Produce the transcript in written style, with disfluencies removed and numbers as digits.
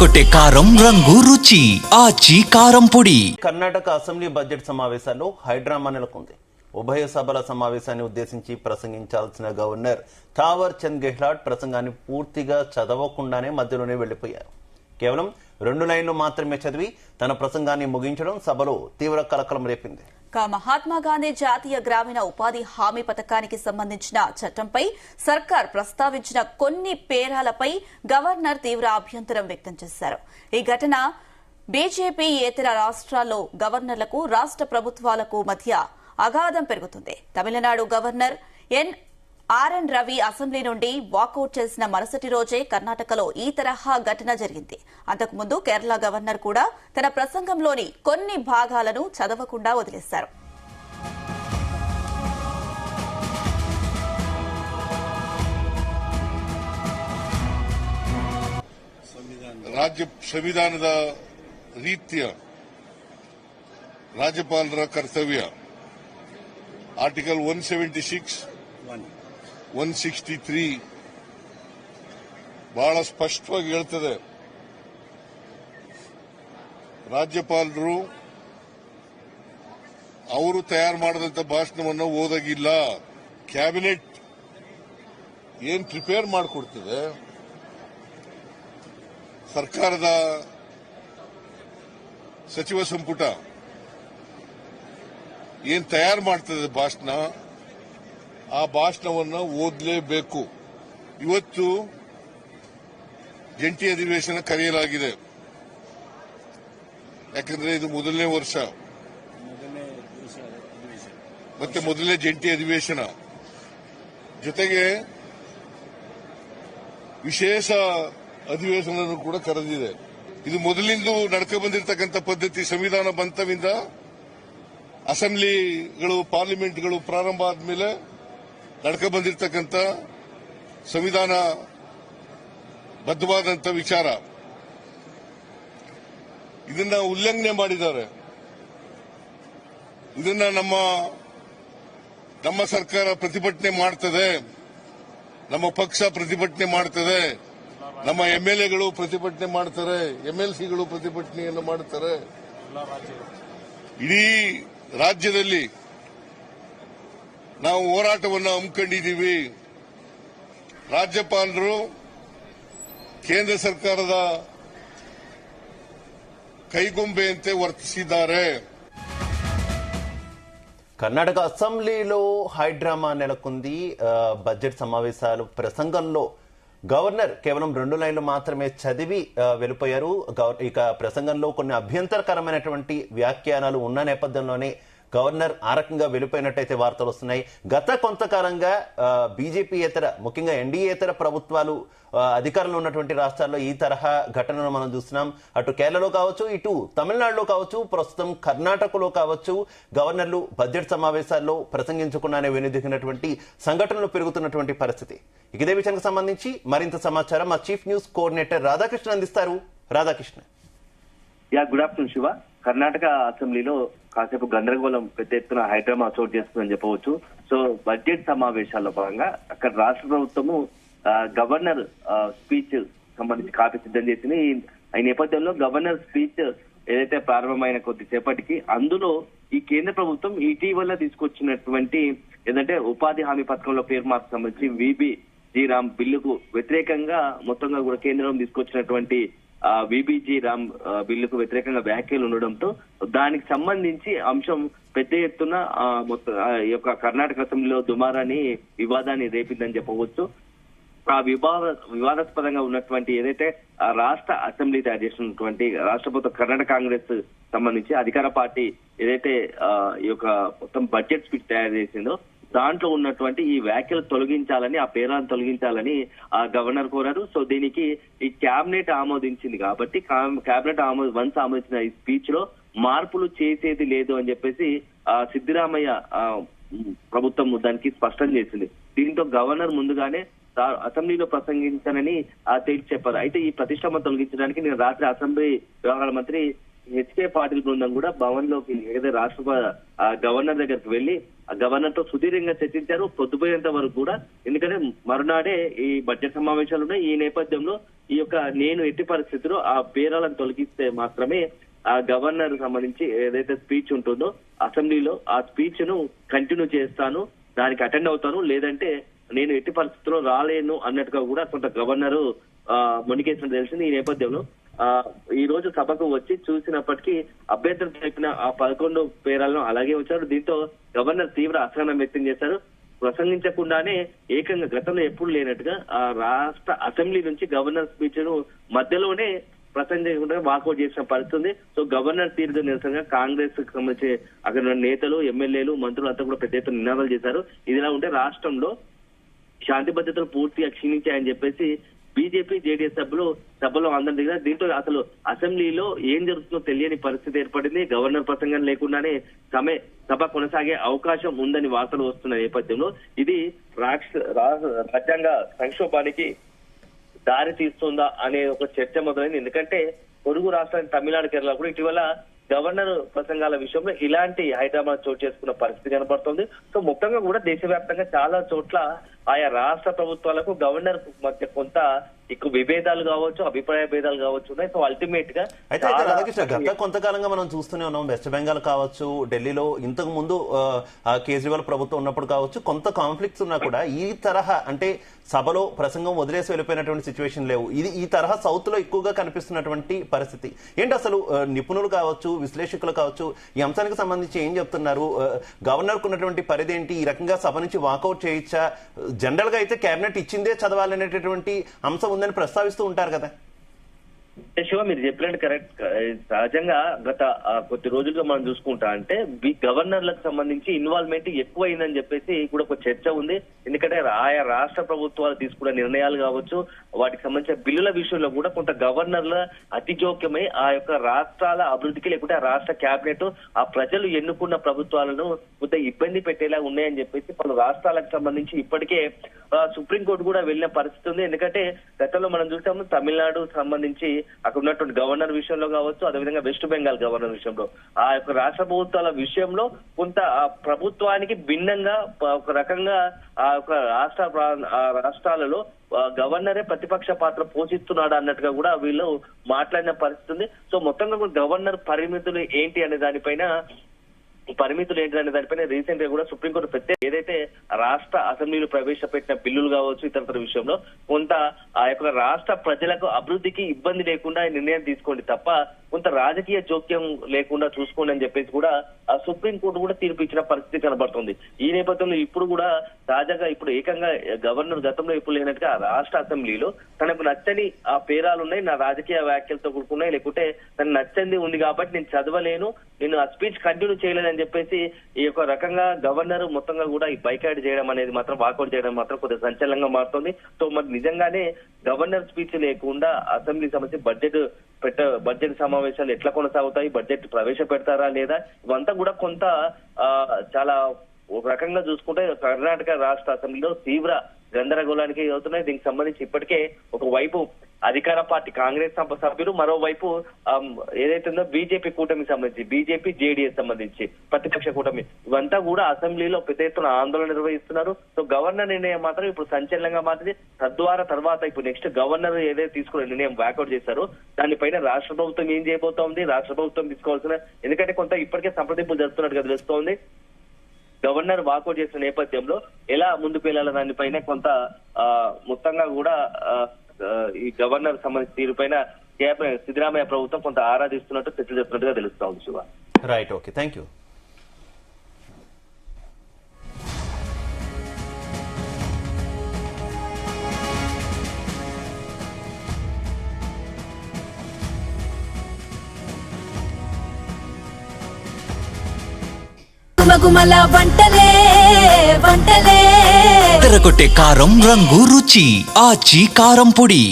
అదరగొట్టే కారం రంగు రుచి ఆచి కారం పొడి. కర్ణాటక అసెంబ్లీ బడ్జెట్ సమావేశాల్లో హైడ్రామా నెలకొంది. ఉభయ సభల సమావేశాన్ని ఉద్దేశించి ప్రసంగించాల్సిన గవర్నర్ థావర్ చంద్ గెహ్లాట్ ప్రసంగాన్ని పూర్తిగా చదవకుండానే మధ్యలోనే వెళ్లిపోయారు. కేవలం 2 లైన్లు మాత్రమే చదివి తన ప్రసంగాన్ని ముగించడం సభలో తీవ్ర కలకలం రేపింది. మహాత్మా గాంధీ జాతీయ గ్రామీణ ఉపాధి హామీ పథకానికి సంబంధించిన చట్టంపై సర్కార్ ప్రస్తావించిన కొన్ని పేరాలపై గవర్నర్ తీవ్ర అభ్యంతరం వ్యక్తం చేశారు. ఈ ఘటన బీజేపీ ఏతర రాష్ట్రాల్లో గవర్నర్లకు రాష్ట్ర ప్రభుత్వాలకు మధ్య అగాధం పెరుగుతుంది. Tamil Nadu governor RN Ravi assembly నుండి వాకౌట్ చేసిన మరుసటి రోజే కర్ణాటకలో ఈ తరహా ఘటన జరిగింది. అంతకుముందు కేరళ గవర్నర్ కూడా తన ప్రసంగంలోని కొన్ని భాగాలను చదవకుండా వదిలేశారు. ರಾಜ್ಯ ಸಂವಿಧಾನದ ರೀತಿಯ ರಾಜ್ಯಪಾಲರ ಕರ್ತವ್ಯ ಆರ್ಟಿಕಲ್ 176 163 ಬಹಳ ಸ್ಪಷ್ಟವಾಗಿ ಹೇಳ್ತದೆ. ರಾಜ್ಯಪಾಲರು ಅವರು ತಯಾರು ಮಾಡಿದಂತ ಭಾಷಣವನ್ನು ಓದಾಗಿಲ್ಲ. ಕ್ಯಾಬಿನೆಟ್ ಏನ್ ಪ್ರಿಪೇರ್ ಮಾಡಿಕೊಡ್ತದೆ, ಸರ್ಕಾರದ ಸಚಿವ ಸಂಪುಟ ಏನ್ ತಯಾರು ಮಾಡ್ತದೆ ಭಾಷಣ, ಆ ಭಾಷಣವನ್ನು ಓದಲೇಬೇಕು. ಇವತ್ತು ಜಂಟಿ ಅಧಿವೇಶನ ಕರೆಯಲಾಗಿದೆ. ಯಾಕಂದ್ರೆ ಇದು ಮೊದಲನೇ ವರ್ಷ ಮತ್ತೆ ಮೊದಲನೇ ಜಂಟಿ ಅಧಿವೇಶನ, ಜೊತೆಗೆ ವಿಶೇಷ ಅಧಿವೇಶನ ಕೂಡ ಕರೆದಿದೆ. ಇದು ಮೊದಲಿಂದ ನಡ್ಕೊ ಬಂದಿರತಕ್ಕಂಥ ಪದ್ಧತಿ. ಸಂವಿಧಾನ ಬಂತವಿಂದ ಅಸೆಂಬ್ಲಿಗಳು ಪಾರ್ಲಿಮೆಂಟ್ಗಳು ಪ್ರಾರಂಭ ಆದ್ಮೇಲೆ ನಡ್ಕೊ ಬಂದಿರತಕ್ಕಂಥ ಸಂವಿಧಾನ ಬದ್ಧವಾದಂಥ ವಿಚಾರ. ಇದನ್ನ ಉಲ್ಲಂಘನೆ ಮಾಡಿದ್ದಾರೆ. ಇದನ್ನ ನಮ್ಮ ಸರ್ಕಾರ ಪ್ರತಿಭಟನೆ ಮಾಡ್ತದೆ, ನಮ್ಮ ಪಕ್ಷ ಪ್ರತಿಭಟನೆ ಮಾಡ್ತದೆ, ನಮ್ಮ ಎಂಎಲ್ಎಗಳು ಪ್ರತಿಭಟನೆ ಮಾಡ್ತಾರೆ, ಎಂಎಲ್ಸಿಗಳು ಪ್ರತಿಭಟನೆಯನ್ನು ಮಾಡ್ತಾರೆ. ಇಡೀ ರಾಜ್ಯದಲ್ಲಿ ನಾವು ಹೋರಾಟವನ್ನು ಹಮ್ಮಿಕೊಂಡಿದ್ದೀವಿ. ರಾಜ್ಯಪಾಲರು ಕೇಂದ್ರ ಸರ್ಕಾರದ ಕೈಗೊಂಬೆಯಂತೆ ವರ್ತಿಸಿದ್ದಾರೆ. కర్ణాటక అసెంబ్లీలో హైడ్రామా నెలకొంది. బడ్జెట్ సమావేశాలు ప్రసంగంలో గవర్నర్ కేవలం 2 లైన్లు మాత్రమే చదివి వెళ్లిపోయారు. ఇక ప్రసంగంలో కొన్ని అభ్యంతరకరమైనటువంటి వ్యాఖ్యానాలు ఉన్న నేపథ్యంలోనే గవర్నర్ ఆ రకంగా వెళ్లిపోయినట్టయితే వార్తలు వస్తున్నాయి. గత కొంతకాలంగా బీజేపీయేతర, ముఖ్యంగా ఎన్డీఏతర ప్రభుత్వాలు అధికారంలో ఉన్నటువంటి రాష్ట్రాల్లో ఈ తరహా ఘటనను మనం చూస్తున్నాం. అటు కేరళలో కావచ్చు, ఇటు తమిళనాడులో కావచ్చు, ప్రస్తుతం కర్ణాటకలో కావచ్చు, గవర్నర్లు బడ్జెట్ సమావేశాల్లో ప్రసంగించకుండానే వెనుదిగినటువంటి సంఘటనలు పెరుగుతున్నటువంటి పరిస్థితి. ఇదే విషయానికి సంబంధించి మరింత సమాచారం మా చీఫ్ న్యూస్ కోఆర్డినేటర్ రాధాకృష్ణ అందిస్తారు. రాధాకృష్ణ. Good afternoon Shiva. కర్ణాటక అసెంబ్లీలో కాసేపు గందరగోళం పెద్ద ఎత్తున హైడ్రామా చోటు చేస్తుందని చెప్పవచ్చు. సో బడ్జెట్ సమావేశాల్లో భాగంగా అక్కడ రాష్ట్ర ప్రభుత్వము గవర్నర్ స్పీచ్ సంబంధించి కాపీ సిద్ధం చేసింది. ఈ నేపథ్యంలో గవర్నర్ స్పీచ్ ఏదైతే ప్రారంభమైన కొద్దిసేపటికి అందులో ఈ కేంద్ర ప్రభుత్వం ఇటీవల తీసుకొచ్చినటువంటి ఏదంటే ఉపాధి హామీ పథకంలో పేరు మార్పు సంబంధించి విబిజీ రామ్ బిల్లుకు వ్యతిరేకంగా మొత్తంగా కూడా కేంద్రం తీసుకొచ్చినటువంటి విబిజీ రామ్ బిల్లుకు వ్యతిరేకంగా వ్యాఖ్యలు ఉండడంతో దానికి సంబంధించి అంశం పెద్ద ఎత్తున ఈ యొక్క కర్ణాటక అసెంబ్లీలో దుమారాన్ని, వివాదాన్ని రేపిందని చెప్పవచ్చు. ఆ వివాదాస్పదంగా ఉన్నటువంటి ఏదైతే రాష్ట్ర అసెంబ్లీ తయారు చేసినటువంటి రాష్ట్ర ప్రభుత్వ కర్ణాటక కాంగ్రెస్ సంబంధించి అధికార పార్టీ ఏదైతే ఈ యొక్క మొత్తం బడ్జెట్ స్పీచ్ తయారు చేసిందో దాంట్లో ఉన్నటువంటి ఈ వ్యాఖ్యలు తొలగించాలని, ఆ పేరాలను తొలగించాలని ఆ గవర్నర్ కోరారు. సో దీనికి ఈ కేబినెట్ ఆమోదించింది కాబట్టి కేబినెట్ ఆమోదించిన ఈ స్పీచ్ లో మార్పులు చేసేది లేదు అని చెప్పేసి సిద్దిరామయ్య ప్రభుత్వం దానికి స్పష్టం చేసింది. దీంతో గవర్నర్ ముందుగానే అసెంబ్లీలో ప్రసంగించానని తేల్చి చెప్పారు. అయితే ఈ ప్రతిష్టంభన తొలగించడానికి నేను రాత్రి అసెంబ్లీ వ్యవహారాల మంత్రి హెచ్కే పాటిల్ బృందం కూడా భవన్ లోకి ఏదైతే రాష్ట్ర గవర్నర్ దగ్గరికి వెళ్లి గవర్నర్ తో సుదీర్ఘంగా చర్చించారు పొద్దుపోయేంత వరకు కూడా. ఎందుకంటే మరునాడే ఈ బడ్జెట్ సమావేశాలు ఉన్నాయి. ఈ నేపథ్యంలో ఈ యొక్క నేను ఎట్టి పరిస్థితిలో ఆ పేరాలను తొలగిస్తే మాత్రమే ఆ గవర్నర్ సంబంధించి ఏదైతే స్పీచ్ ఉంటుందో అసెంబ్లీలో ఆ స్పీచ్ ను కంటిన్యూ చేస్తాను, దానికి అటెండ్ అవుతాను, లేదంటే నేను ఎట్టి పరిస్థితుల్లో రాలేను అన్నట్టుగా కూడా కొంత గవర్నర్ మొండికేసిన తెలిసింది. ఈ నేపథ్యంలో ఈ రోజు సభకు వచ్చి చూసినప్పటికీ అభ్యర్థులు చెప్పిన ఆ 11 పేరాలను అలాగే వచ్చారు. దీంతో గవర్నర్ తీవ్ర అసహనం వ్యక్తం చేశారు. ప్రసంగించకుండానే ఏకంగా గతంలో ఎప్పుడు లేనట్టుగా ఆ రాష్ట్ర అసెంబ్లీ నుంచి గవర్నర్ స్పీచ్ ను మధ్యలోనే ప్రసంగించకుండా వాకౌట్ చేసిన పరిస్థితి ఉంది. సో గవర్నర్ తీరుతో నిరసనగా కాంగ్రెస్ కు సంబంధించి అక్కడ ఉన్న నేతలు, ఎమ్మెల్యేలు, మంత్రులు అంతా కూడా పెద్ద ఎత్తున నినాదాలు చేశారు. ఇదిలా ఉంటే రాష్ట్రంలో శాంతి భద్రతలు పూర్తిగా క్షీణించాయని చెప్పేసి బీజేపీ, జేడీఎస్ సభలో అందరి దగ్గర. దీంతో అసలు అసెంబ్లీలో ఏం జరుగుతుందో తెలియని పరిస్థితి ఏర్పడింది. గవర్నర్ ప్రసంగం లేకుండానే సభ కొనసాగే అవకాశం ఉందని వార్తలు వస్తున్న నేపథ్యంలో ఇది రాజ్యాంగ సంక్షోభానికి దారి తీస్తుందా అనే ఒక చర్చ మొదలైంది. ఎందుకంటే పొరుగు రాష్ట్రాన్ని తమిళనాడు, కేరళ కూడా ఇటీవల గవర్నర్ ప్రసంగాల విషయంలో ఇలాంటి హైదరాబాద్ చోటు చేసుకున్న పరిస్థితి కనపడుతుంది. సో మొత్తంగా కూడా దేశవ్యాప్తంగా చాలా చోట్ల ఆయా రాష్ట్ర ప్రభుత్వాలకు గవర్నర్ మధ్య కొంత ఎక్కువ విభేదాలు కావచ్చు, అభిప్రాయ భేదాలు కావచ్చు ఉన్నాయి. సో అల్టిమేట్ గా అయితే గత కొంతకాలంగా మనం చూస్తూనే ఉన్నాం. వెస్ట్ బెంగాల్ కావచ్చు, ఢిల్లీలో ఇంతకు ముందు కేజ్రీవాల్ ప్రభుత్వం ఉన్నప్పుడు కావచ్చు, కొంత కాన్ఫ్లిక్ట్స్ ఉన్నా కూడా ఈ తరహా అంటే సభలో ప్రసంగం వదిలేసి వెళ్ళిపోయినటువంటి సిచ్యువేషన్ లేవు. ఇది ఈ తరహా సౌత్ లో ఎక్కువగా కనిపిస్తున్నటువంటి పరిస్థితి ఏంటి? అసలు నిపుణులు కావచ్చు, విశ్లేషకులు కావచ్చు, ఈ అంశానికి సంబంధించి ఏం చెప్తున్నారు? గవర్నర్ కు ఉన్నటువంటి పరిధి ఏంటి? ఈ రకంగా సభ నుంచి వాకౌట్ చేయొచ్చా? జనరల్ గా అయితే కేబినెట్ ఇచ్చిందే చదవాలనేటటువంటి అంశం ఉందని ప్రస్తావిస్తూ ఉంటారు కదా. శివ, మీరు చెప్పినట్టు కరెక్ట్. సహజంగా గత కొద్ది రోజులుగా మనం చూసుకుంటా అంటే గవర్నర్లకు సంబంధించి ఇన్వాల్వ్మెంట్ ఎక్కువైందని చెప్పేసి కూడా ఒక చర్చ ఉంది. ఎందుకంటే ఆయా రాష్ట్ర ప్రభుత్వాలు తీసుకున్న నిర్ణయాలు కావచ్చు, వాటికి సంబంధించిన బిల్లుల విషయంలో కూడా కొంత గవర్నర్ల అతి జోక్యమై ఆ యొక్క రాష్ట్రాల అభివృద్ధికి లేకుంటే ఆ రాష్ట్ర కేబినెట్ ఆ ప్రజలు ఎన్నుకున్న ప్రభుత్వాలను కొంత ఇబ్బంది పెట్టేలా ఉన్నాయని చెప్పేసి పలు రాష్ట్రాలకు సంబంధించి ఇప్పటికే సుప్రీంకోర్టు కూడా వెళ్ళిన పరిస్థితి ఉంది. ఎందుకంటే గతంలో మనం చూసాము తమిళనాడు సంబంధించి అక్కడ ఉన్నటువంటి గవర్నర్ విషయంలో కావచ్చు, అదేవిధంగా వెస్ట్ బెంగాల్ గవర్నర్ విషయంలో ఆ యొక్క రాష్ట్ర ప్రభుత్వాల విషయంలో కొంత ప్రభుత్వానికి భిన్నంగా ఒక రకంగా ఆ యొక్క రాష్ట్రాలలో గవర్నరే ప్రతిపక్ష పాత్ర పోషిస్తున్నాడు అన్నట్టుగా కూడా వీళ్ళు మాట్లాడిన పరిస్థితి ఉంది. సో మొత్తంగా గవర్నర్ పరిమితులు ఏంటి అనే దానిపైన రీసెంట్ గా కూడా సుప్రీంకోర్టు ప్రత్యేక ఏదైతే రాష్ట్ర అసెంబ్లీలో ప్రవేశపెట్టిన బిల్లులు కావచ్చు, ఇతర విషయంలో కొంత ఆ యొక్క రాష్ట్ర ప్రజలకు అభివృద్ధికి ఇబ్బంది లేకుండా నిర్ణయం తీసుకోండి తప్ప కొంత రాజకీయ జోక్యం లేకుండా చూసుకోండి అని చెప్పేసి కూడా ఆ సుప్రీంకోర్టు కూడా తీర్పు ఇచ్చిన పరిస్థితి కనబడుతుంది. ఈ నేపథ్యంలో ఇప్పుడు కూడా తాజాగా ఇప్పుడు ఏకంగా గవర్నర్ గతంలో ఇప్పుడు లేనట్టుగా రాష్ట్ర అసెంబ్లీలో తనకు నచ్చని ఆ పేరాలు ఉన్నాయి, నా రాజకీయ వ్యాఖ్యలతో కూడుకున్నాయి, లేకుంటే తనకు నచ్చంది ఉంది కాబట్టి నేను చదవలేను, నేను ఆ స్పీచ్ కంటిన్యూ చేయలేదని చెప్పేసి ఈ యొక్క రకంగా గవర్నర్ మొత్తంగా కూడా ఈ బైకాట్ చేయడం అనేది మాత్రం వాకౌట్ చేయడం మాత్రం కొద్దిగా సంచలనంగా మారుతుంది. సో మరి నిజంగానే గవర్నర్ స్పీచ్ లేకుండా అసెంబ్లీ సంబంధించి బడ్జెట్ సమావేశాలు ఎట్లా కొనసాగుతాయి, బడ్జెట్ ప్రవేశపెడతారా లేదా, ఇవంతా కూడా కొంత చాలా ఒక రకంగా చూసుకుంటే కర్ణాటక రాష్ట్ర అసెంబ్లీలో తీవ్ర గందరగోళానికి అవుతున్నాయి. దీనికి సంబంధించి ఇప్పటికే ఒకవైపు అధికార పార్టీ కాంగ్రెస్ సభ్యులు, మరోవైపు ఏదైతే ఉందో బీజేపీ కూటమికి సంబంధించి బీజేపీ, జేడీఎస్ సంబంధించి ప్రతిపక్ష కూటమి ఇవంతా కూడా అసెంబ్లీలో పెద్ద ఎత్తున ఆందోళన నిర్వహిస్తున్నారు. సో గవర్నర్ నిర్ణయం మాత్రం ఇప్పుడు సంచలనంగా మారింది. తద్వారా తర్వాత ఇప్పుడు నెక్స్ట్ గవర్నర్ ఏదైతే తీసుకున్న నిర్ణయం వాకౌట్ చేశారో దానిపైన రాష్ట్ర ప్రభుత్వం ఏం చేయబోతోంది, రాష్ట్ర ప్రభుత్వం తీసుకోవాల్సిన ఎందుకంటే కొంత ఇప్పటికే సంప్రదింపులు జరుపుతున్నట్టుగా తెలుస్తోంది. గవర్నర్ వాకౌట్ చేసిన నేపథ్యంలో ఎలా ముందుకు వెళ్లాల దానిపైన కొంత మొత్తంగా కూడా ఈ గవర్నర్ సంబంధించిన తీరుపైన సిద్ధరామయ్య ప్రభుత్వం కొంత ఆరాధిస్తున్నట్టు చర్చలు చేస్తున్నట్టుగా తెలుస్తా ఉంది. Shiva, right, okay, thank you. గుమగుమల వంటలే తెరకొట్టే కారం రంగు రుచి ఆచి కారం పొడి.